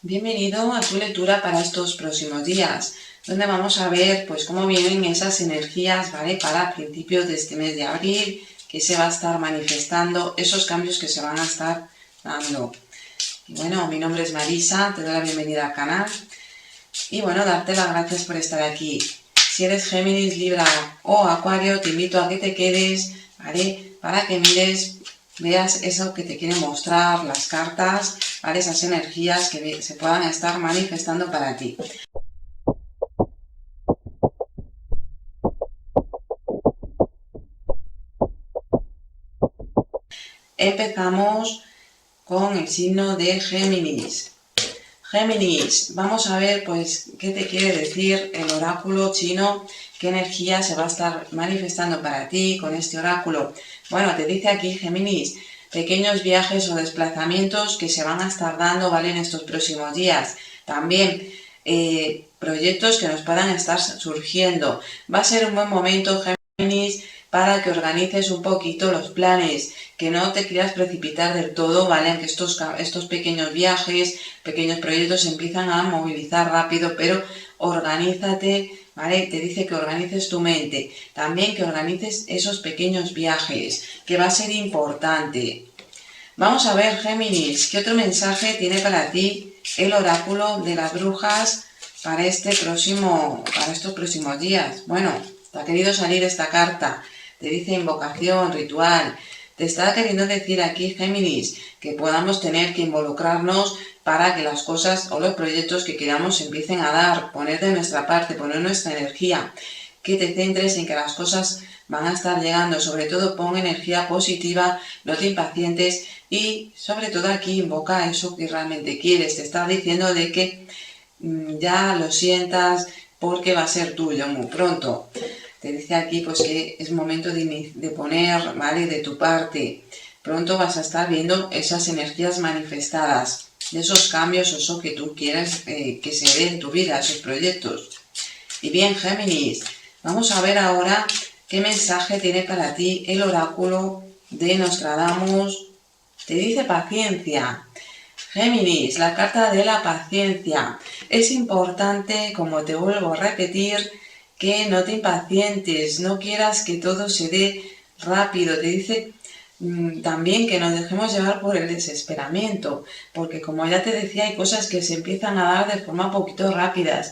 Bienvenido a tu lectura para estos próximos días, donde vamos a ver pues cómo vienen esas energías, ¿vale? Para principios de este mes de abril, que se va a estar manifestando esos cambios que se van a estar dando. Y bueno, mi nombre es Marisa, te doy la bienvenida al canal y bueno, darte las gracias por estar aquí. Si eres Géminis, Libra o Acuario, te invito a que te quedes, ¿vale? Para que mires, veas eso que te quieren mostrar las cartas, ¿vale? Esas energías que se puedan estar manifestando para ti. Empezamos con el signo de Géminis. Géminis, vamos a ver pues qué te quiere decir el oráculo chino, qué energía se va a estar manifestando para ti con este oráculo. Bueno, te dice aquí Géminis, pequeños viajes o desplazamientos que se van a estar dando, ¿vale? En estos próximos días. También proyectos que nos puedan estar surgiendo. Va a ser un buen momento, Géminis, para que organices un poquito los planes, que no te quieras precipitar del todo, ¿vale? Aunque estos pequeños viajes, pequeños proyectos se empiezan a movilizar rápido, pero organízate, ¿vale? Te dice que organices tu mente, también que organices esos pequeños viajes, que va a ser importante. Vamos a ver, Géminis, ¿qué otro mensaje tiene para ti el oráculo de las brujas para estos próximos días? Bueno, te ha querido salir esta carta, te dice invocación, ritual. Te está queriendo decir aquí, Géminis, que podamos tener que involucrarnos para que las cosas o los proyectos que queramos empiecen a dar, poner de nuestra parte, poner nuestra energía, que te centres en que las cosas van a estar llegando, sobre todo pon energía positiva, no te impacientes y sobre todo aquí invoca eso que realmente quieres, te está diciendo de que ya lo sientas porque va a ser tuyo muy pronto. Te dice aquí pues que es momento de poner, ¿vale? De tu parte. Pronto vas a estar viendo esas energías manifestadas, de esos cambios o eso que tú quieres que se dé en tu vida, esos proyectos. Y bien, Géminis, vamos a ver ahora qué mensaje tiene para ti el oráculo de Nostradamus. Te dice paciencia. Géminis, la carta de la paciencia. Es importante, como te vuelvo a repetir, que no te impacientes, no quieras que todo se dé rápido. Te dice también que nos dejemos llevar por el desesperamiento, porque como ya te decía, hay cosas que se empiezan a dar de forma poquito rápidas.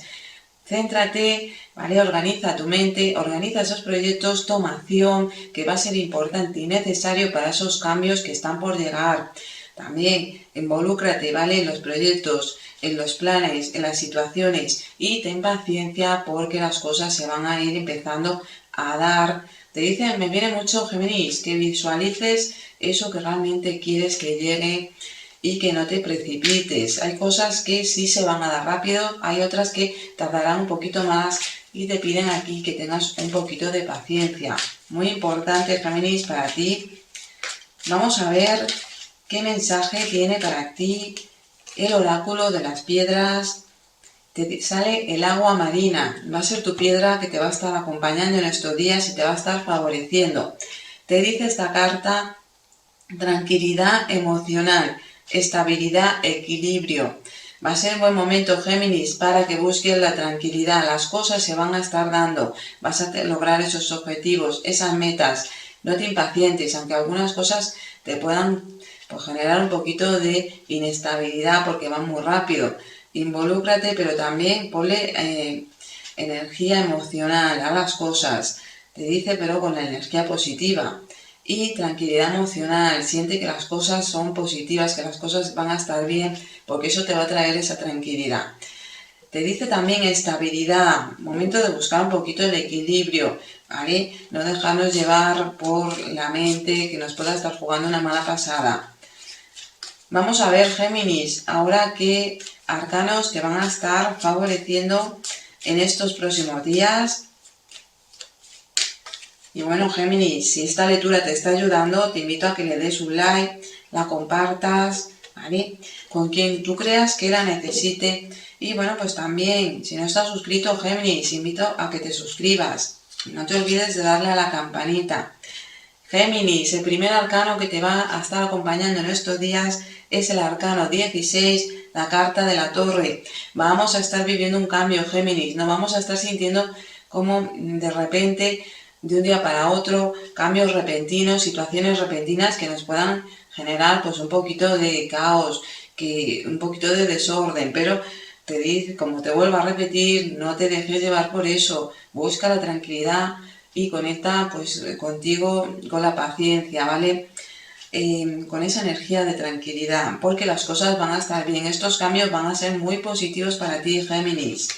Céntrate, ¿vale? Organiza tu mente, organiza esos proyectos, toma acción, que va a ser importante y necesario para esos cambios que están por llegar. También involúcrate, ¿vale? En los proyectos, en los planes, en las situaciones y ten paciencia porque las cosas se van a ir empezando a dar. Te dicen, me viene mucho, Géminis, que visualices eso que realmente quieres que llegue y que no te precipites. Hay cosas que sí se van a dar rápido, hay otras que tardarán un poquito más y te piden aquí que tengas un poquito de paciencia. Muy importante, Géminis, para ti. Vamos a ver qué mensaje tiene para ti el oráculo de las piedras. Te sale el agua marina, va a ser tu piedra que te va a estar acompañando en estos días y te va a estar favoreciendo. Te dice esta carta tranquilidad emocional, estabilidad, equilibrio. Va a ser un buen momento, Géminis, para que busques la tranquilidad. Las cosas se van a estar dando. Vas a lograr esos objetivos, esas metas. No te impacientes, aunque algunas cosas te puedan pues, generar un poquito de inestabilidad porque van muy rápido. Involúcrate, pero también ponle energía emocional a las cosas. Te dice, pero con la energía positiva. Y tranquilidad emocional, siente que las cosas son positivas, que las cosas van a estar bien, porque eso te va a traer esa tranquilidad. Te dice también estabilidad, momento de buscar un poquito el equilibrio, ¿vale? No dejarnos llevar por la mente que nos pueda estar jugando una mala pasada. Vamos a ver, Géminis, ahora qué arcanos te van a estar favoreciendo en estos próximos días. Y bueno, Géminis, si esta lectura te está ayudando, te invito a que le des un like, la compartas, ¿vale? Con quien tú creas que la necesite. Y bueno, pues también, si no estás suscrito, Géminis, invito a que te suscribas. No te olvides de darle a la campanita. Géminis, el primer arcano que te va a estar acompañando en estos días es el arcano 16, la carta de la torre. Vamos a estar viviendo un cambio, Géminis, no vamos a estar sintiendo como de repente, de un día para otro, cambios repentinos, situaciones repentinas que nos puedan generar pues un poquito de caos, un poquito de desorden, pero te dice, como te vuelvo a repetir, no te dejes llevar por eso, busca la tranquilidad y conecta pues contigo con la paciencia, ¿vale? Con esa energía de tranquilidad, porque las cosas van a estar bien, estos cambios van a ser muy positivos para ti, Géminis.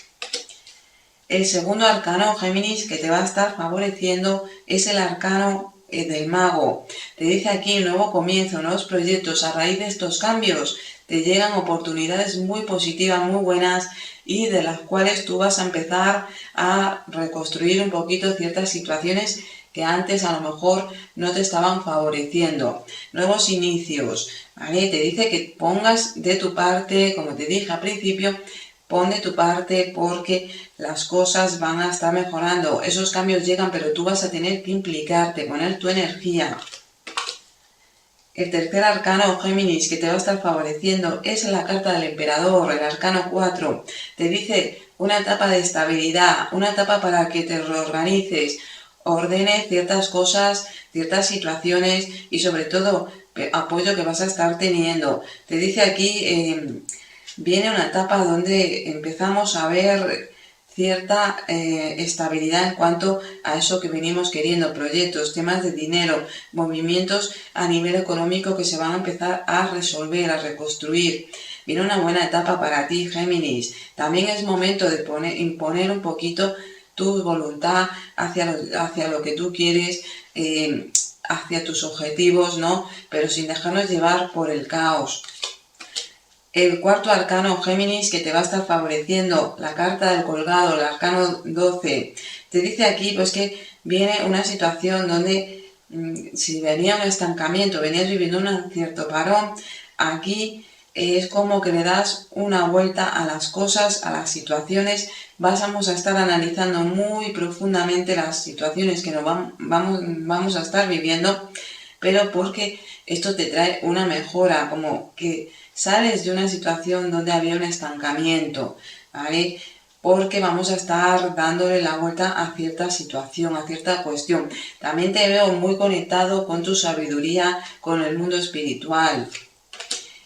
El segundo arcano, Géminis, que te va a estar favoreciendo es el arcano del mago. Te dice aquí un nuevo comienzo, nuevos proyectos. A raíz de estos cambios te llegan oportunidades muy positivas, muy buenas y de las cuales tú vas a empezar a reconstruir un poquito ciertas situaciones que antes a lo mejor no te estaban favoreciendo. Nuevos inicios, ¿vale? Te dice que pongas de tu parte, como te dije al principio, pon de tu parte porque las cosas van a estar mejorando. Esos cambios llegan, pero tú vas a tener que implicarte, poner tu energía. El tercer arcano, Géminis, que te va a estar favoreciendo es la carta del emperador, el arcano 4. Te dice una etapa de estabilidad, una etapa para que te reorganices, ordenes ciertas cosas, ciertas situaciones y sobre todo apoyo que vas a estar teniendo. Te dice aquí, viene una etapa donde empezamos a ver cierta estabilidad en cuanto a eso que venimos queriendo, proyectos, temas de dinero, movimientos a nivel económico que se van a empezar a resolver, a reconstruir. Viene una buena etapa para ti, Géminis. También es momento de imponer un poquito tu voluntad hacia lo que tú quieres, hacia tus objetivos, ¿no? Pero sin dejarnos llevar por el caos. El cuarto arcano, Géminis, que te va a estar favoreciendo, la carta del colgado, el arcano 12, te dice aquí pues que viene una situación donde si venía un estancamiento, venías viviendo un cierto parón, aquí es como que le das una vuelta a las cosas, a las situaciones. Vamos a estar analizando muy profundamente las situaciones que vamos a estar viviendo, pero porque esto te trae una mejora, como que sales de una situación donde había un estancamiento, ¿vale? Porque vamos a estar dándole la vuelta a cierta situación, a cierta cuestión. También te veo muy conectado con tu sabiduría, con el mundo espiritual.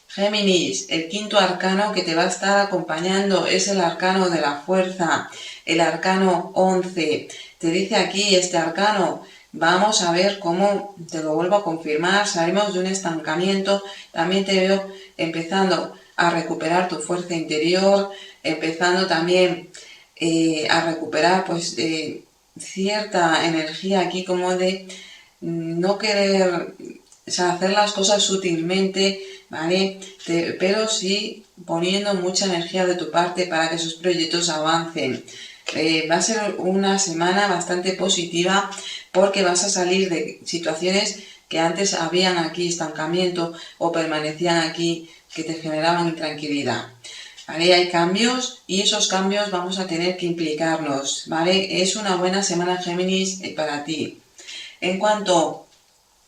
Géminis, el quinto arcano que te va a estar acompañando es el arcano de la fuerza, el arcano 11. Te dice aquí este arcano, vamos a ver cómo, te lo vuelvo a confirmar, salimos de un estancamiento, también te veo empezando a recuperar tu fuerza interior, empezando también a recuperar pues cierta energía aquí como de no querer, o sea, hacer las cosas sutilmente, ¿vale? Pero sí poniendo mucha energía de tu parte para que esos proyectos avancen. Va a ser una semana bastante positiva porque vas a salir de situaciones que antes habían aquí estancamiento o permanecían aquí que te generaban intranquilidad. ¿Vale? Hay cambios y esos cambios vamos a tener que implicarnos, ¿vale? Es una buena semana, Géminis, para ti. En cuanto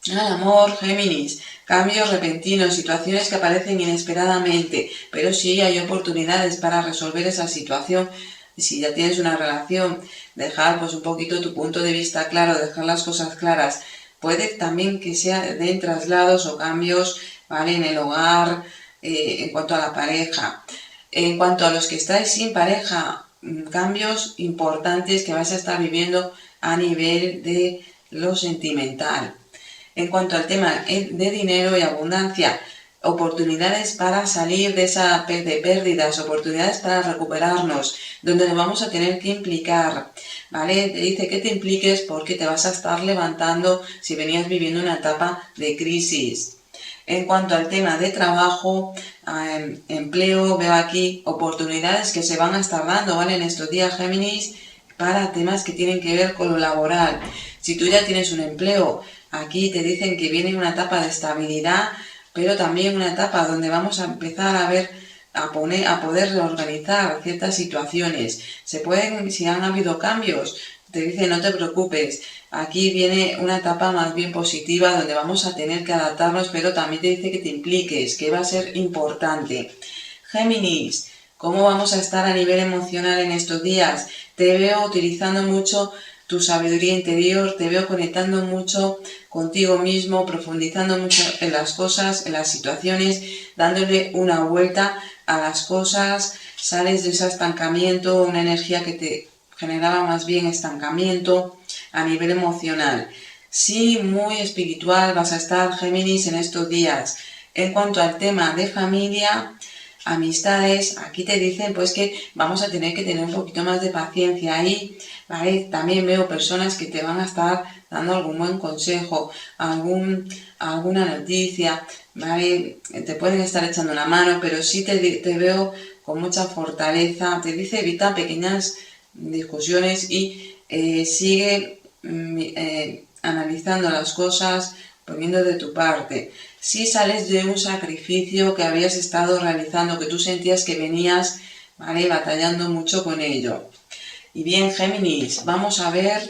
al amor, Géminis, cambios repentinos, situaciones que aparecen inesperadamente, pero sí hay oportunidades para resolver esa situación. Si ya tienes una relación, dejar pues un poquito tu punto de vista claro, dejar las cosas claras. Puede también que sea de traslados o cambios, ¿vale? En el hogar, en cuanto a la pareja. En cuanto a los que estáis sin pareja, cambios importantes que vais a estar viviendo a nivel de lo sentimental. En cuanto al tema de dinero y abundancia, oportunidades para salir de esa de pérdidas, oportunidades para recuperarnos, donde nos vamos a tener que implicar, ¿vale? Te dice que te impliques porque te vas a estar levantando si venías viviendo una etapa de crisis. En cuanto al tema de trabajo, empleo, veo aquí oportunidades que se van a estar dando, ¿vale? En estos días, Géminis, para temas que tienen que ver con lo laboral. Si tú ya tienes un empleo, aquí te dicen que viene una etapa de estabilidad, pero también una etapa donde vamos a empezar a ver, a poder reorganizar ciertas situaciones. Si han habido cambios, te dice no te preocupes, aquí viene una etapa más bien positiva donde vamos a tener que adaptarnos, pero también te dice que te impliques, que va a ser importante. Géminis, ¿cómo vamos a estar a nivel emocional en estos días? Te veo utilizando mucho tu sabiduría interior, te veo conectando mucho contigo mismo, profundizando mucho en las cosas, en las situaciones, dándole una vuelta a las cosas, sales de ese estancamiento, una energía que te generaba más bien estancamiento a nivel emocional. Sí, muy espiritual vas a estar, Géminis, en estos días. En cuanto al tema de familia, amistades, aquí te dicen pues que vamos a tener que tener un poquito más de paciencia ahí, ¿vale? También veo personas que te van a estar dando algún buen consejo, alguna noticia, ¿vale? Te pueden estar echando una mano, pero sí te veo con mucha fortaleza. Te dice evita pequeñas discusiones y sigue analizando las cosas, poniendo de tu parte. Si sales de un sacrificio que habías estado realizando, que tú sentías que venías, ¿vale?, batallando mucho con ello. Y bien, Géminis, vamos a ver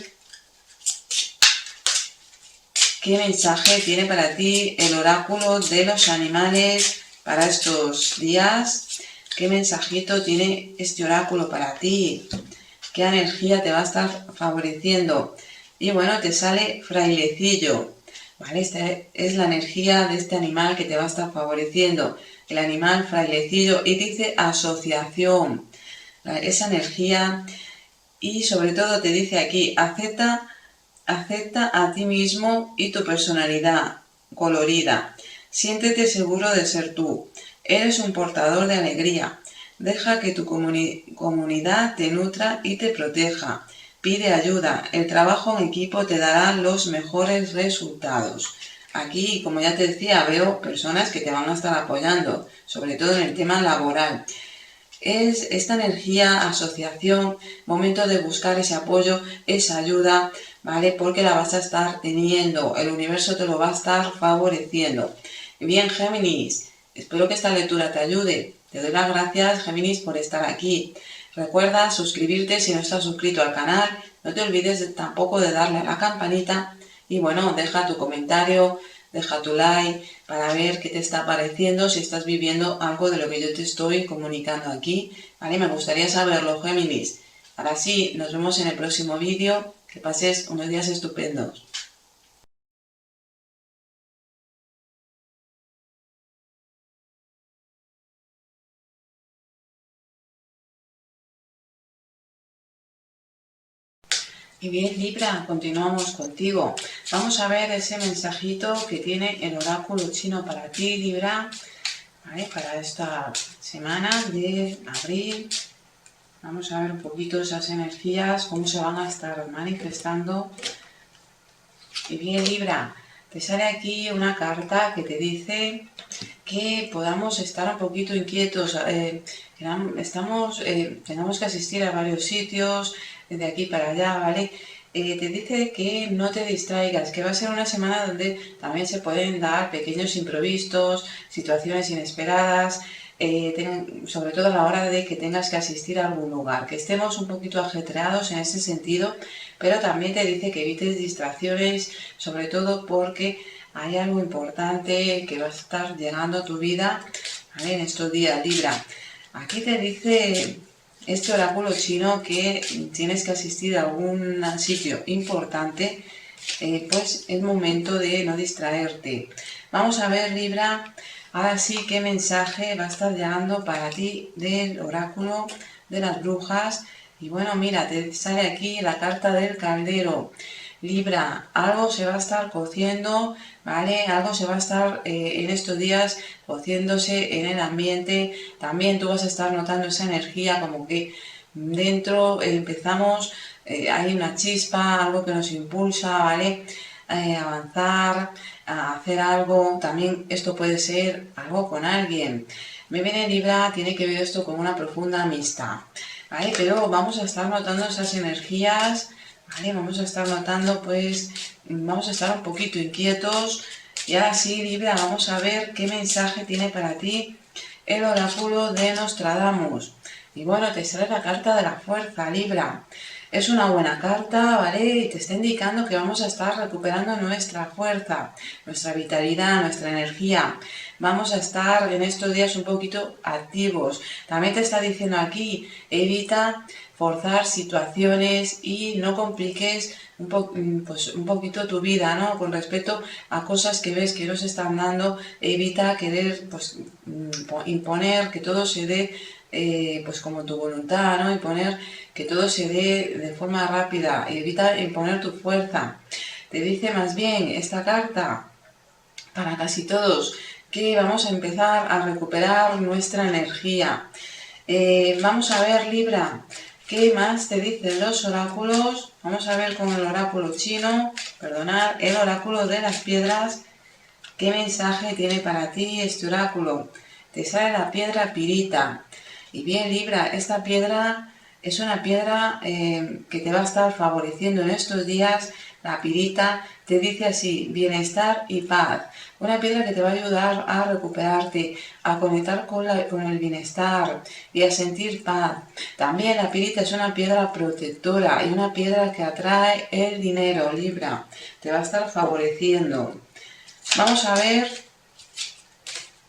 qué mensaje tiene para ti el oráculo de los animales para estos días. ¿Qué mensajito tiene este oráculo para ti? ¿Qué energía te va a estar favoreciendo? Y bueno, te sale frailecillo, ¿vale? Esta es la energía de este animal que te va a estar favoreciendo. El animal frailecillo, y dice asociación, esa energía, y sobre todo te dice aquí, acepta a ti mismo y tu personalidad colorida. Siéntete seguro de ser tú. Eres un portador de alegría. Deja que tu comunidad te nutra y te proteja. Pide ayuda. El trabajo en equipo te dará los mejores resultados. Aquí, como ya te decía, veo personas que te van a estar apoyando, sobre todo en el tema laboral. Es esta energía, asociación, momento de buscar ese apoyo, esa ayuda, ¿vale? Porque la vas a estar teniendo, el universo te lo va a estar favoreciendo. Bien, Géminis, espero que esta lectura te ayude. Te doy las gracias, Géminis, por estar aquí. Recuerda suscribirte si no estás suscrito al canal. No te olvides tampoco de darle a la campanita. Y bueno, deja tu comentario, deja tu like para ver qué te está pareciendo, si estás viviendo algo de lo que yo te estoy comunicando aquí. ¿Vale? Me gustaría saberlo, Géminis. Ahora sí, nos vemos en el próximo vídeo. Que pases unos días estupendos. Y bien, Libra, continuamos contigo. Vamos a ver ese mensajito que tiene el oráculo chino para ti, Libra, ¿vale? Para esta semana de abril. Vamos a ver un poquito esas energías, cómo se van a estar manifestando. Y bien, Libra, te sale aquí una carta que te dice que podamos estar un poquito inquietos. Tenemos que asistir a varios sitios, de aquí para allá, ¿vale? Te dice que no te distraigas, que va a ser una semana donde también se pueden dar pequeños imprevistos, situaciones inesperadas, sobre todo a la hora de que tengas que asistir a algún lugar, que estemos un poquito ajetreados en ese sentido, pero también te dice que evites distracciones, sobre todo porque hay algo importante que va a estar llegando a tu vida, ¿vale?, en estos días, Libra. Aquí te dice este oráculo chino que tienes que asistir a algún sitio importante, pues es momento de no distraerte. Vamos a ver, Libra, ahora sí qué mensaje va a estar llegando para ti del oráculo de las brujas. Y bueno, mira, te sale aquí la carta del caldero. Libra, algo se va a estar cociendo, ¿vale? Algo se va a estar en estos días cociéndose en el ambiente. También tú vas a estar notando esa energía como que dentro empezamos, hay una chispa, algo que nos impulsa, ¿vale? Avanzar, a hacer algo. También esto puede ser algo con alguien. Me viene Libra, tiene que ver esto con una profunda amistad, ¿vale? Pero vamos a estar notando esas energías, ¿vale? Vamos a estar notando, pues, vamos a estar un poquito inquietos. Y ahora sí, Libra, vamos a ver qué mensaje tiene para ti el oráculo de Nostradamus. Y bueno, te sale la carta de la fuerza, Libra. Es una buena carta, ¿vale? Y te está indicando que vamos a estar recuperando nuestra fuerza, nuestra vitalidad, nuestra energía. Vamos a estar en estos días un poquito activos. También te está diciendo aquí, evita forzar situaciones y no compliques un poquito tu vida, ¿no? Con respecto a cosas que ves que no se están dando, evita querer imponer que todo se dé pues como tu voluntad, ¿no? Imponer que todo se dé de forma rápida, evita imponer tu fuerza. Te dice más bien esta carta para casi todos que vamos a empezar a recuperar nuestra energía. Vamos a ver, Libra, ¿qué más te dicen los oráculos? Vamos a ver con el oráculo chino, perdonad, el oráculo de las piedras. ¿Qué mensaje tiene para ti este oráculo? Te sale la piedra pirita. Y bien, Libra, esta piedra es una piedra que te va a estar favoreciendo en estos días. La pirita te dice así, bienestar y paz. Una piedra que te va a ayudar a recuperarte, a conectar con el bienestar y a sentir paz. También la pirita es una piedra protectora y una piedra que atrae el dinero, Libra. Te va a estar favoreciendo. Vamos a ver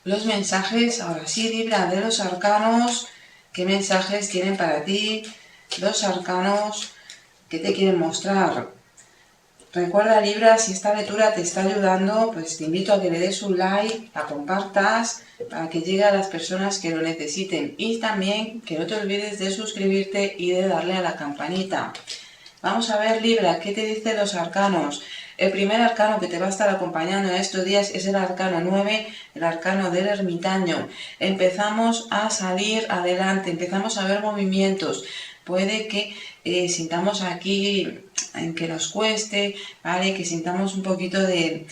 los mensajes, ahora sí, Libra, de los arcanos. ¿Qué mensajes tienen para ti los arcanos? ¿Qué te quieren mostrar? Recuerda, Libra, si esta lectura te está ayudando, pues te invito a que le des un like, la compartas, para que llegue a las personas que lo necesiten. Y también que no te olvides de suscribirte y de darle a la campanita. Vamos a ver, Libra, ¿qué te dicen los arcanos? El primer arcano que te va a estar acompañando en estos días es el arcano 9, el arcano del ermitaño. Empezamos a salir adelante, empezamos a ver movimientos. Puede que sintamos aquí en que nos cueste, ¿vale? Que sintamos un poquito de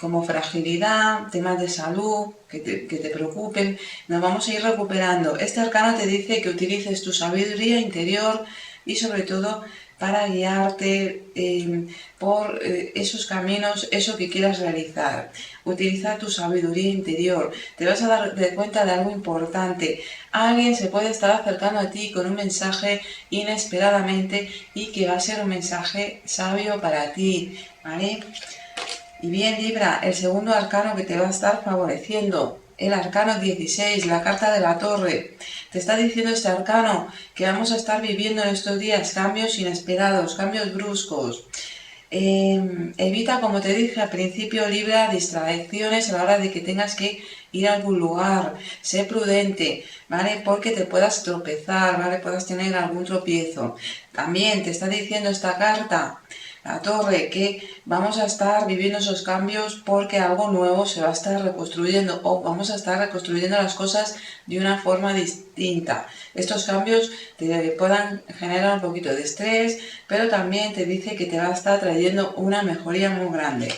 como fragilidad, temas de salud que te preocupen. Nos vamos a ir recuperando. Este arcano te dice que utilices tu sabiduría interior y sobre todo para guiarte por esos caminos, eso que quieras realizar. Utiliza tu sabiduría interior. Te vas a dar cuenta de algo importante. Alguien se puede estar acercando a ti con un mensaje inesperadamente y que va a ser un mensaje sabio para ti, ¿vale? Y bien, Libra, el segundo arcano que te va a estar favoreciendo, el arcano 16, la carta de la torre. Te está diciendo este arcano que vamos a estar viviendo en estos días cambios inesperados, cambios bruscos. Evita, como te dije al principio, Libra, distracciones a la hora de que tengas que ir a algún lugar. Sé prudente, ¿vale? Porque te puedas tropezar, ¿vale? Puedas tener algún tropiezo. También te está diciendo esta carta, la torre, que vamos a estar viviendo esos cambios porque algo nuevo se va a estar reconstruyendo o vamos a estar reconstruyendo las cosas de una forma distinta. Estos cambios te puedan generar un poquito de estrés, pero también te dice que te va a estar trayendo una mejoría muy grande.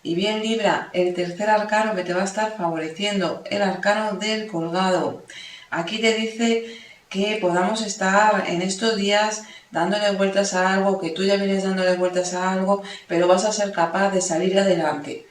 Y bien, Libra, el tercer arcano que te va a estar favoreciendo, el arcano del colgado. Aquí te dice que podamos estar en estos días dándole vueltas a algo, que tú ya vienes dándole vueltas a algo, pero vas a ser capaz de salir adelante.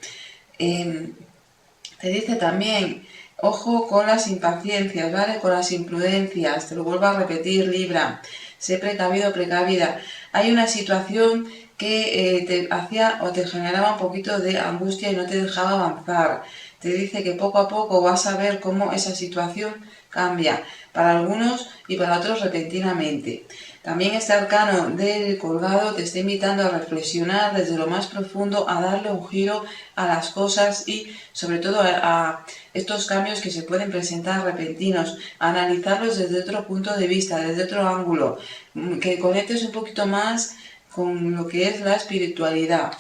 Te dice también, ojo con las impaciencias, ¿vale? Con las imprudencias, te lo vuelvo a repetir, Libra. Sé precavido, precavida. Hay una situación que te hacía o te generaba un poquito de angustia y no te dejaba avanzar. Te dice que poco a poco vas a ver cómo esa situación cambia, para algunos y para otros repentinamente. También este arcano del colgado te está invitando a reflexionar desde lo más profundo, a darle un giro a las cosas y sobre todo a estos cambios que se pueden presentar repentinos, a analizarlos desde otro punto de vista, desde otro ángulo, que conectes un poquito más con lo que es la espiritualidad.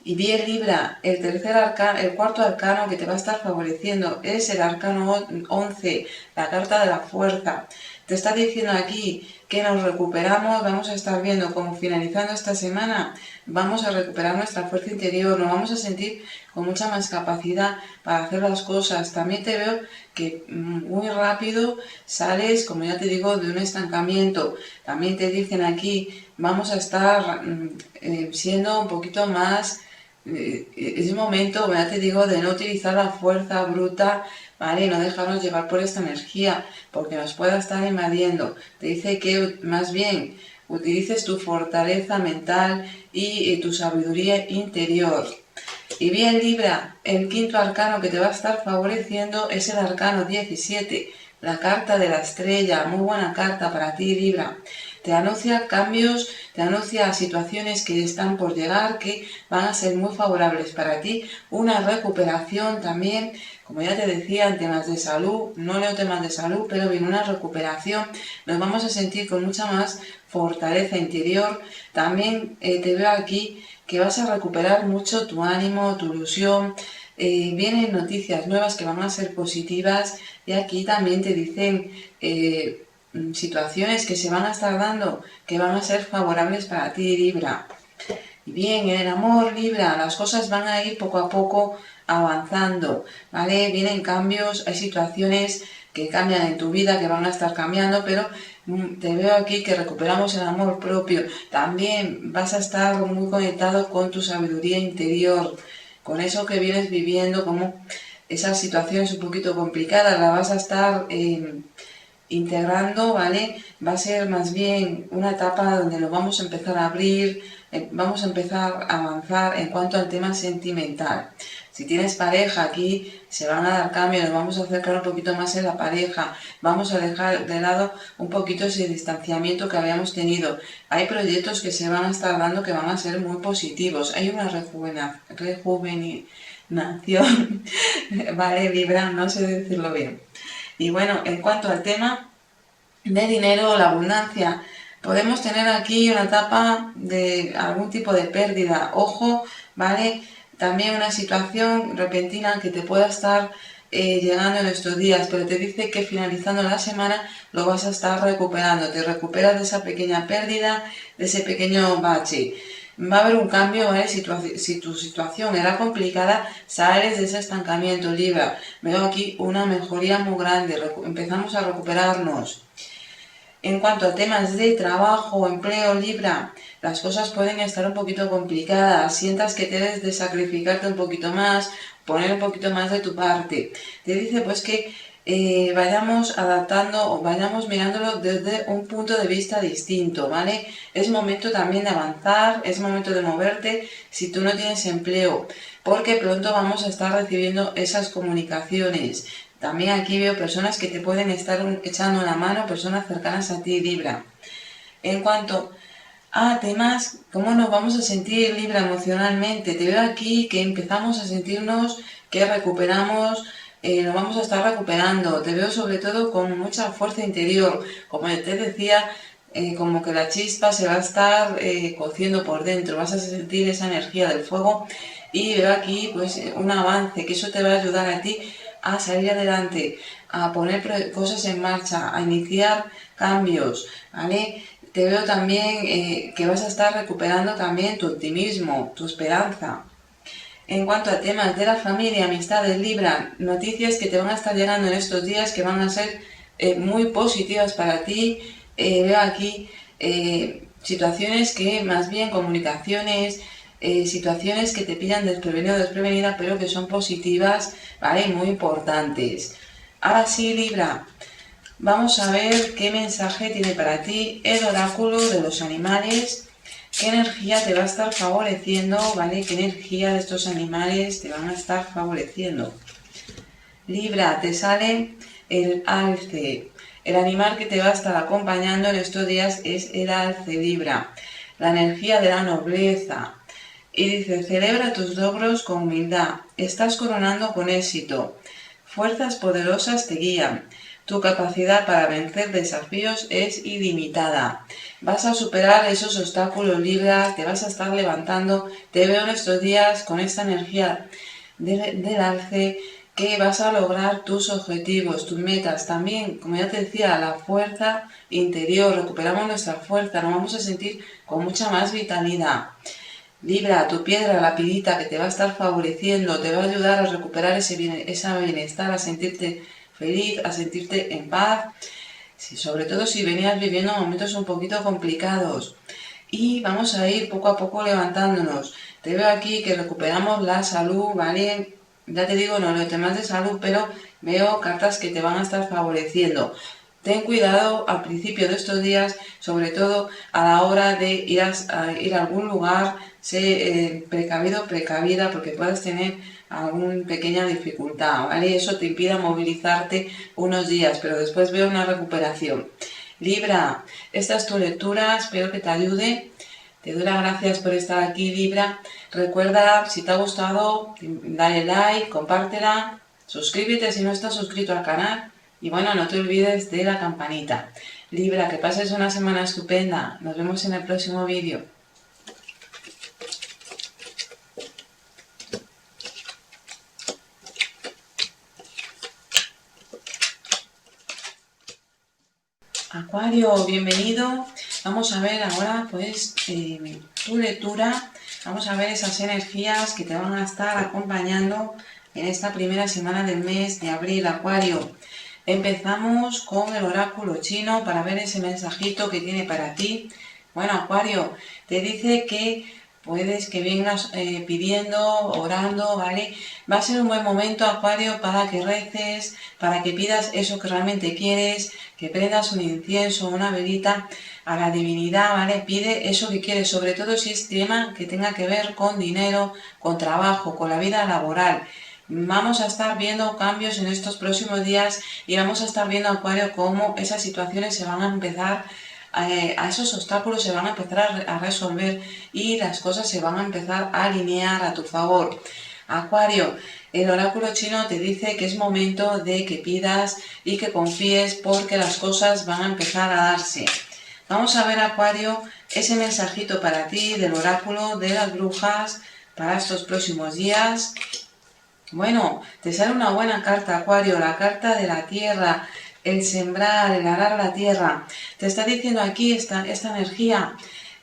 Y bien, Libra, el cuarto arcano que te va a estar favoreciendo es el arcano 11, la carta de la fuerza. Te está diciendo aquí que nos recuperamos, vamos a estar viendo cómo finalizando esta semana vamos a recuperar nuestra fuerza interior, nos vamos a sentir con mucha más capacidad para hacer las cosas. También te veo que muy rápido sales, como ya te digo, de un estancamiento. También te dicen aquí, vamos a estar siendo un poquito más es momento, ya te digo, de no utilizar la fuerza bruta, ¿vale? Y no dejarnos llevar por esta energía, porque nos pueda estar invadiendo. Te dice que más bien utilices tu fortaleza mental y tu sabiduría interior. Y bien, Libra, el quinto arcano que te va a estar favoreciendo es el arcano 17, la carta de la estrella. Muy buena carta para ti, Libra. Te anuncia cambios, te anuncia situaciones que están por llegar, que van a ser muy favorables para ti. Una recuperación también, como ya te decía, en temas de salud. No leo temas de salud, pero bien, una recuperación. Nos vamos a sentir con mucha más fortaleza interior. También te veo aquí que vas a recuperar mucho tu ánimo, tu ilusión. Vienen noticias nuevas que van a ser positivas, y aquí también te dicen situaciones que se van a estar dando que van a ser favorables para ti, Libra. Y bien, en el amor, Libra, las cosas van a ir poco a poco avanzando, ¿vale? Vienen cambios, hay situaciones que cambian en tu vida, que van a estar cambiando, pero te veo aquí que recuperamos el amor propio. También vas a estar muy conectado con tu sabiduría interior, con eso que vienes viviendo, como esas situaciones un poquito complicadas, la vas a estar integrando, ¿vale? Va a ser más bien una etapa donde nos vamos a empezar a abrir, vamos a empezar a avanzar en cuanto al tema sentimental. Si tienes pareja, aquí se van a dar cambios, nos vamos a acercar un poquito más en la pareja, vamos a dejar de lado un poquito ese distanciamiento que habíamos tenido. Hay proyectos que se van a estar dando que van a ser muy positivos, hay una rejuvenación, vale, Libra, no sé decirlo bien. Y bueno, en cuanto al tema de dinero, la abundancia, podemos tener aquí una etapa de algún tipo de pérdida. Ojo, ¿vale? También una situación repentina que te pueda estar llegando en estos días, pero te dice que finalizando la semana lo vas a estar recuperando. Te recuperas de esa pequeña pérdida, de ese pequeño bache. Va a haber un cambio, ¿vale? Si tu situación era complicada, sales de ese estancamiento, Libra. Veo aquí una mejoría muy grande, empezamos a recuperarnos. En cuanto a temas de trabajo, empleo, Libra, las cosas pueden estar un poquito complicadas, sientas que debes de sacrificarte un poquito más, poner un poquito más de tu parte. Te dice pues que vayamos adaptando o vayamos mirándolo desde un punto de vista distinto, ¿vale? Es momento también de avanzar, es momento de moverte si tú no tienes empleo, porque pronto vamos a estar recibiendo esas comunicaciones. También aquí veo personas que te pueden estar echando una mano, personas cercanas a ti, Libra. En cuanto a temas, ¿cómo nos vamos a sentir, Libra, emocionalmente? Te veo aquí que empezamos a sentirnos que recuperamos, nos vamos a estar recuperando. Te veo sobre todo con mucha fuerza interior. Como te decía, como que la chispa se va a estar cociendo por dentro. Vas a sentir esa energía del fuego y veo aquí pues un avance, que eso te va a ayudar a ti a salir adelante, a poner cosas en marcha, a iniciar cambios, ¿vale? Te veo también que vas a estar recuperando también tu optimismo, tu esperanza. En cuanto a temas de la familia, amistades, Libra, noticias que te van a estar llegando en estos días que van a ser muy positivas para ti. Veo aquí situaciones que más bien comunicaciones, situaciones que te pillan desprevenido o desprevenida, pero que son positivas, ¿vale? Muy importantes. Ahora sí, Libra, vamos a ver qué mensaje tiene para ti el oráculo de los animales, qué energía te va a estar favoreciendo, ¿vale? Qué energía de estos animales te van a estar favoreciendo. Libra, te sale el alce. El animal que te va a estar acompañando en estos días es el alce, Libra. La energía de la nobleza. Y dice, celebra tus logros con humildad. Estás coronando con éxito. Fuerzas poderosas te guían. Tu capacidad para vencer desafíos es ilimitada. Vas a superar esos obstáculos, Libra, te vas a estar levantando. Te veo en estos días con esta energía del alce, que vas a lograr tus objetivos, tus metas. También, como ya te decía, la fuerza interior. Recuperamos nuestra fuerza, nos vamos a sentir con mucha más vitalidad. Libra, tu piedra, la pirita, que te va a estar favoreciendo, te va a ayudar a recuperar ese bienestar, a sentirte feliz, a sentirte en paz, sobre todo si venías viviendo momentos un poquito complicados. Y vamos a ir poco a poco levantándonos. Te veo aquí que recuperamos la salud, ¿vale? Ya te digo, no los temas de salud, pero veo cartas que te van a estar favoreciendo. Ten cuidado al principio de estos días, sobre todo a la hora de ir a algún lugar, sé precavido, precavida, porque puedas tener alguna pequeña dificultad, ¿vale? Eso te impida movilizarte unos días, pero después veo una recuperación. Libra, esta es tu lectura, espero que te ayude. Te doy las gracias por estar aquí, Libra. Recuerda, si te ha gustado, dale like, compártela, suscríbete si no estás suscrito al canal. Y bueno, no te olvides de la campanita. Libra, que pases una semana estupenda. Nos vemos en el próximo vídeo. Acuario, bienvenido. Vamos a ver ahora pues tu lectura. Vamos a ver esas energías que te van a estar acompañando en esta primera semana del mes de abril, Acuario. Empezamos con el oráculo chino para ver ese mensajito que tiene para ti. Bueno, Acuario, te dice que puedes que vengas pidiendo, orando, ¿vale? Va a ser un buen momento, Acuario, para que reces, para que pidas eso que realmente quieres, que prendas un incienso, una velita a la divinidad, ¿vale? Pide eso que quieres, sobre todo si es tema que tenga que ver con dinero, con trabajo, con la vida laboral. Vamos a estar viendo cambios en estos próximos días y vamos a estar viendo, Acuario, cómo esas situaciones se van a empezar, a esos obstáculos se van a empezar a resolver y las cosas se van a empezar a alinear a tu favor. Acuario, el oráculo chino te dice que es momento de que pidas y que confíes porque las cosas van a empezar a darse. Vamos a ver, Acuario, ese mensajito para ti del oráculo de las brujas para estos próximos días. Bueno, te sale una buena carta, Acuario, la carta de la tierra, el sembrar, el arar la tierra. Te está diciendo aquí esta energía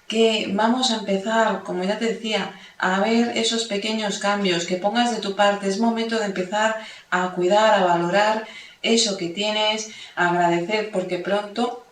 que vamos a empezar, como ya te decía, a ver esos pequeños cambios, que pongas de tu parte. Es momento de empezar a cuidar, a valorar eso que tienes, a agradecer, porque pronto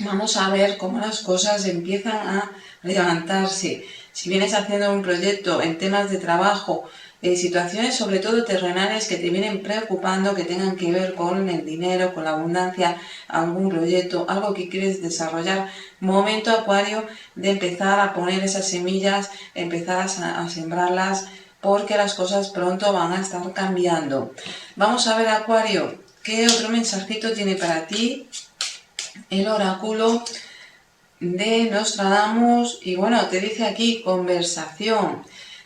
vamos a ver cómo las cosas empiezan a levantarse. Si vienes haciendo un proyecto en temas de trabajo, situaciones sobre todo terrenales que te vienen preocupando, que tengan que ver con el dinero, con la abundancia, algún proyecto, algo que quieres desarrollar, momento, Acuario, de empezar a poner esas semillas, empezar a sembrarlas, porque las cosas pronto van a estar cambiando. Vamos a ver, Acuario, ¿qué otro mensajito tiene para ti el oráculo de Nostradamus? Y bueno, te dice aquí conversación.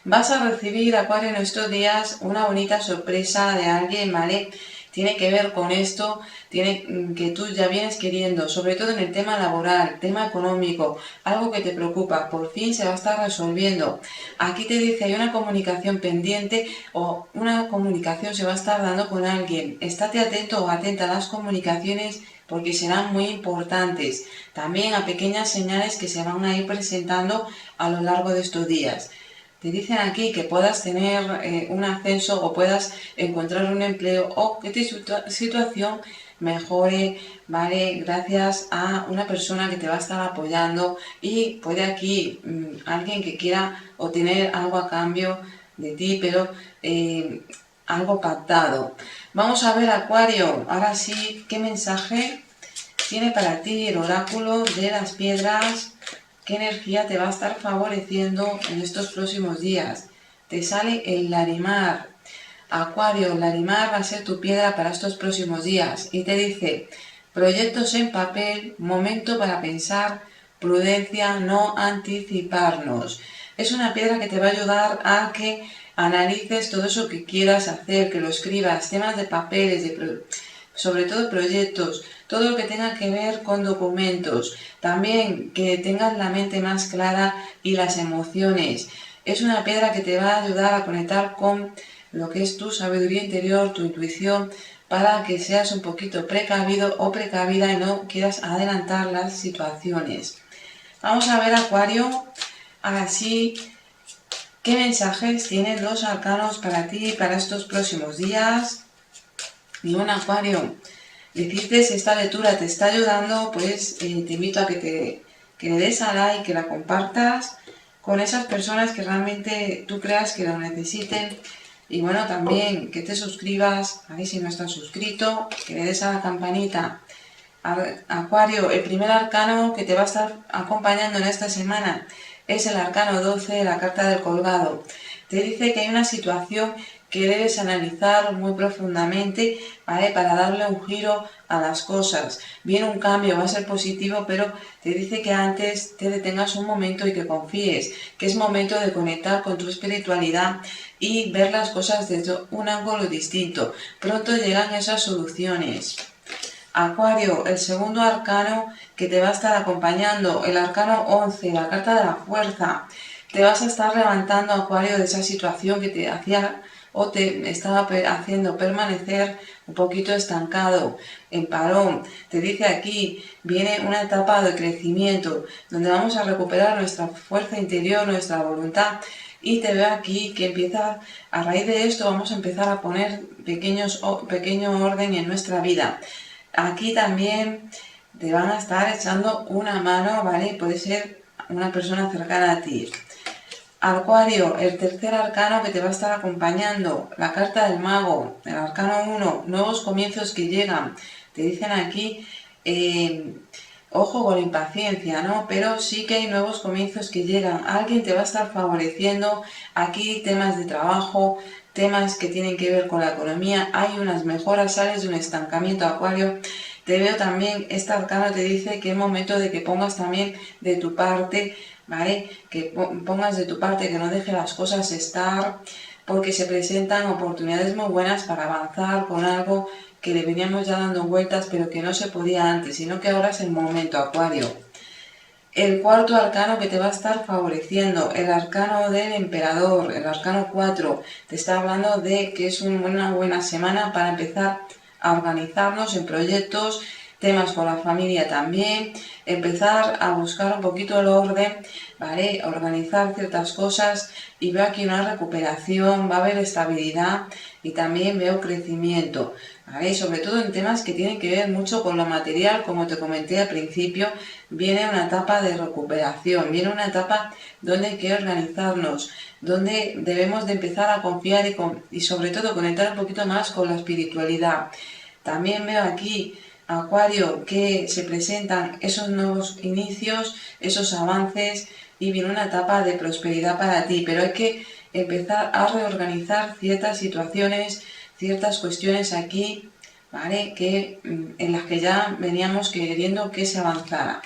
Vas a recibir, Acuario, en estos días una bonita sorpresa de alguien, ¿vale? Tiene que ver con esto, tiene que tú ya vienes queriendo, sobre todo en el tema laboral, tema económico, algo que te preocupa, por fin se va a estar resolviendo. Aquí te dice hay una comunicación pendiente o una comunicación se va a estar dando con alguien. Estate atento o atenta a las comunicaciones porque serán muy importantes. También a pequeñas señales que se van a ir presentando a lo largo de estos días. Te dicen aquí que puedas tener un ascenso o puedas encontrar un empleo o que tu situación mejore, ¿vale? Gracias a una persona que te va a estar apoyando y puede aquí alguien que quiera obtener algo a cambio de ti, pero algo pactado. Vamos a ver, Acuario, ahora sí, ¿qué mensaje tiene para ti el oráculo de las piedras? ¿Qué energía te va a estar favoreciendo en estos próximos días? Te sale el Larimar. Acuario, Larimar va a ser tu piedra para estos próximos días. Y te dice, proyectos en papel, momento para pensar, prudencia, no anticiparnos. Es una piedra que te va a ayudar a que analices todo eso que quieras hacer, que lo escribas, temas de papeles, sobre todo proyectos, todo lo que tenga que ver con documentos, también que tengas la mente más clara y las emociones. Es una piedra que te va a ayudar a conectar con lo que es tu sabiduría interior, tu intuición, para que seas un poquito precavido o precavida y no quieras adelantar las situaciones. Vamos a ver, Acuario, ahora sí, qué mensajes tienen los arcanos para ti para estos próximos días. Y bueno, Acuario, decirte si esta lectura te está ayudando, pues te invito a que le des a like, que la compartas con esas personas que realmente tú creas que lo necesiten. Y bueno, también que te suscribas, ¿vale? Si no estás suscrito, que le des a la campanita. Acuario, el primer arcano que te va a estar acompañando en esta semana es el arcano 12, la carta del colgado. Te dice que hay una situación que debes analizar muy profundamente, ¿vale? Para darle un giro a las cosas. Viene un cambio, va a ser positivo, pero te dice que antes te detengas un momento y que confíes, que es momento de conectar con tu espiritualidad y ver las cosas desde un ángulo distinto. Pronto llegan esas soluciones. Acuario, el segundo arcano que te va a estar acompañando, el arcano 11, la carta de la fuerza. Te vas a estar levantando, Acuario, de esa situación que te hacía o te estaba haciendo permanecer un poquito estancado, en parón. Te dice aquí, viene una etapa de crecimiento, donde vamos a recuperar nuestra fuerza interior, nuestra voluntad. Y te veo aquí que empieza, a raíz de esto, vamos a empezar a poner pequeño orden en nuestra vida. Aquí también te van a estar echando una mano, ¿vale? Puede ser una persona cercana a ti. Acuario, el tercer arcano que te va a estar acompañando, la carta del mago, el arcano 1, nuevos comienzos que llegan. Te dicen aquí, ojo con la impaciencia, ¿no? Pero sí que hay nuevos comienzos que llegan. Alguien te va a estar favoreciendo. Aquí temas de trabajo, temas que tienen que ver con la economía. Hay unas mejoras, sales de un estancamiento, Acuario. Te veo también, este arcano te dice que es momento de que pongas también de tu parte, ¿vale? Que pongas de tu parte, que no dejes las cosas estar, porque se presentan oportunidades muy buenas para avanzar con algo que le veníamos ya dando vueltas, pero que no se podía antes, sino que ahora es el momento, Acuario. El cuarto arcano que te va a estar favoreciendo, el arcano del emperador, el arcano 4, te está hablando de que es una buena semana para empezar a organizarnos en proyectos, temas con la familia también, empezar a buscar un poquito el orden, ¿vale? Organizar ciertas cosas y veo aquí una recuperación, va a haber estabilidad y también veo crecimiento, ¿vale? Sobre todo en temas que tienen que ver mucho con lo material, como te comenté al principio, viene una etapa de recuperación, viene una etapa donde hay que organizarnos, donde debemos de empezar a confiar y sobre todo conectar un poquito más con la espiritualidad. También veo aquí, Acuario, que se presentan esos nuevos inicios, esos avances y viene una etapa de prosperidad para ti, pero hay que empezar a reorganizar ciertas situaciones, ciertas cuestiones aquí, ¿vale? En las que ya veníamos queriendo que se avanzara.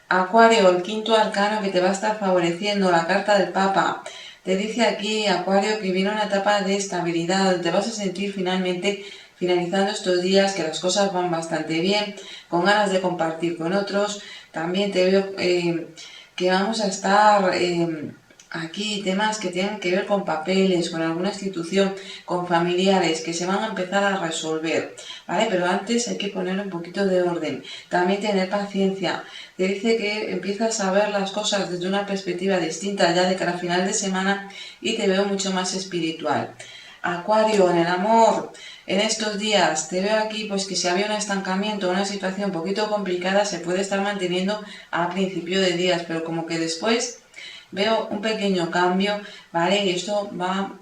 Acuario, el quinto arcano que te va a estar favoreciendo, la carta del Papa. Te dice aquí, Acuario, que viene una etapa de estabilidad, donde te vas a sentir finalizando estos días, que las cosas van bastante bien, con ganas de compartir con otros. También te veo que vamos a estar aquí temas que tienen que ver con papeles, con alguna institución, con familiares, que se van a empezar a resolver, ¿vale? Pero antes hay que poner un poquito de orden. También tener paciencia. Te dice que empiezas a ver las cosas desde una perspectiva distinta ya de cara a final de semana y te veo mucho más espiritual. Acuario, en el amor, en estos días te veo aquí pues que si había un estancamiento, una situación un poquito complicada, se puede estar manteniendo a principio de días, pero como que después veo un pequeño cambio, ¿vale? Y esto va,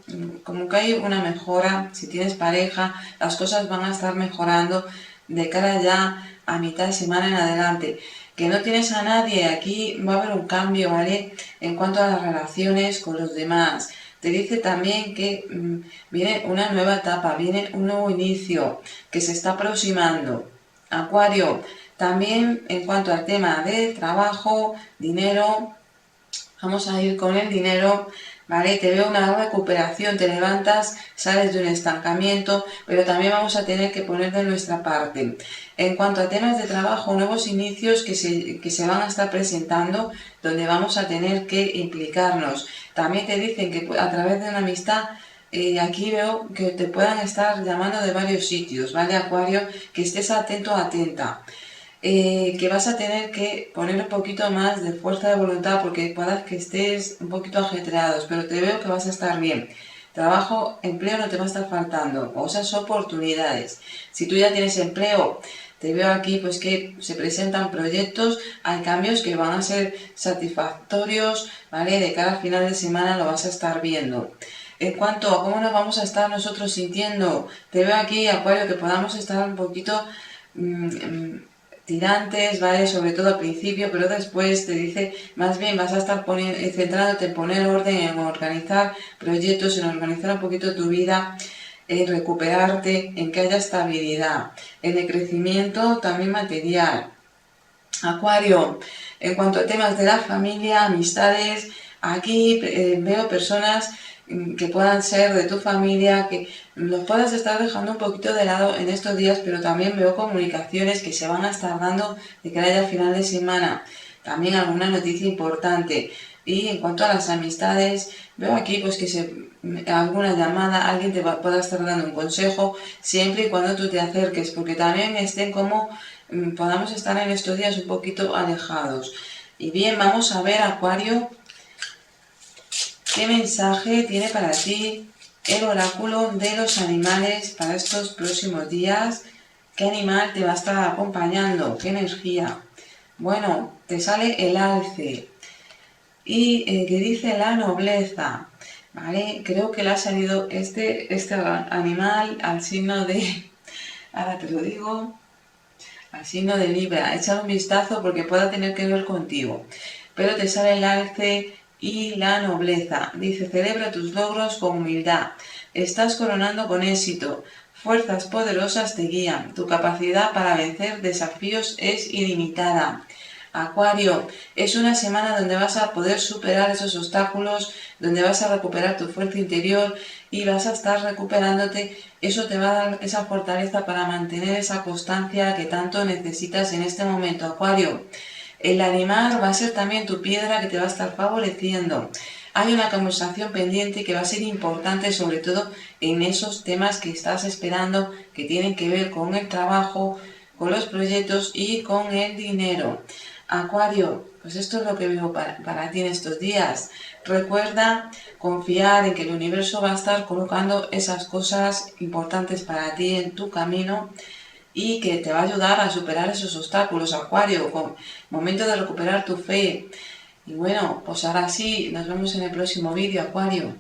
como que hay una mejora, si tienes pareja, las cosas van a estar mejorando de cara ya a mitad de semana en adelante. Que no tienes a nadie, aquí va a haber un cambio, ¿vale? En cuanto a las relaciones con los demás. Te dice también que viene una nueva etapa, viene un nuevo inicio que se está aproximando. Acuario, también en cuanto al tema de trabajo, dinero, vamos a ir con el dinero, ¿vale? Te veo una recuperación, te levantas, sales de un estancamiento, pero también vamos a tener que poner de nuestra parte. En cuanto a temas de trabajo, nuevos inicios que se van a estar presentando, donde vamos a tener que implicarnos. También te dicen que a través de una amistad, aquí veo que te puedan estar llamando de varios sitios, ¿vale, Acuario? Que estés atento, atenta. Que vas a tener que poner un poquito más de fuerza de voluntad porque puedas que estés un poquito ajetreados, pero te veo que vas a estar bien. Trabajo, empleo no te va a estar faltando, cosas, oportunidades. Si tú ya tienes empleo, te veo aquí pues que se presentan proyectos, hay cambios que van a ser satisfactorios, ¿vale? De cara al final de semana lo vas a estar viendo. En cuanto a cómo nos vamos a estar nosotros sintiendo, te veo aquí, Acuario, que podamos estar un poquito tirantes, ¿vale? Sobre todo al principio, pero después te dice, más bien vas a estar centrándote en poner orden, en organizar proyectos, en organizar un poquito tu vida, en recuperarte, en que haya estabilidad, en el crecimiento también material. Acuario, en cuanto a temas de la familia, amistades, aquí veo personas que puedan ser de tu familia, que los puedas estar dejando un poquito de lado en estos días, pero también veo comunicaciones que se van a estar dando de que haya final de semana. También alguna noticia importante. Y en cuanto a las amistades, veo aquí pues que alguna llamada, alguien te pueda estar dando un consejo, siempre y cuando tú te acerques, porque también estén como podamos estar en estos días un poquito alejados. Y bien, vamos a ver, Acuario, qué mensaje tiene para ti el oráculo de los animales para estos próximos días. ¿Qué animal te va a estar acompañando? ¿Qué energía? Bueno, te sale el alce y que dice la nobleza, ¿vale? Creo que le ha salido este animal al signo de... Ahora te lo digo... al signo de Libra, échale un vistazo porque pueda tener que ver contigo. Pero te sale el alce y la nobleza. Dice, celebra tus logros con humildad. Estás coronando con éxito. Fuerzas poderosas te guían. Tu capacidad para vencer desafíos es ilimitada. Acuario, es una semana donde vas a poder superar esos obstáculos, donde vas a recuperar tu fuerza interior y vas a estar recuperándote. Eso te va a dar esa fortaleza para mantener esa constancia que tanto necesitas en este momento, Acuario. El animal va a ser también tu piedra que te va a estar favoreciendo. Hay una conversación pendiente que va a ser importante, sobre todo en esos temas que estás esperando, que tienen que ver con el trabajo, con los proyectos y con el dinero. Acuario, pues esto es lo que veo para ti en estos días. Recuerda confiar en que el universo va a estar colocando esas cosas importantes para ti en tu camino y que te va a ayudar a superar esos obstáculos, Acuario, con momento de recuperar tu fe. Y bueno, pues ahora sí, nos vemos en el próximo vídeo, Acuario.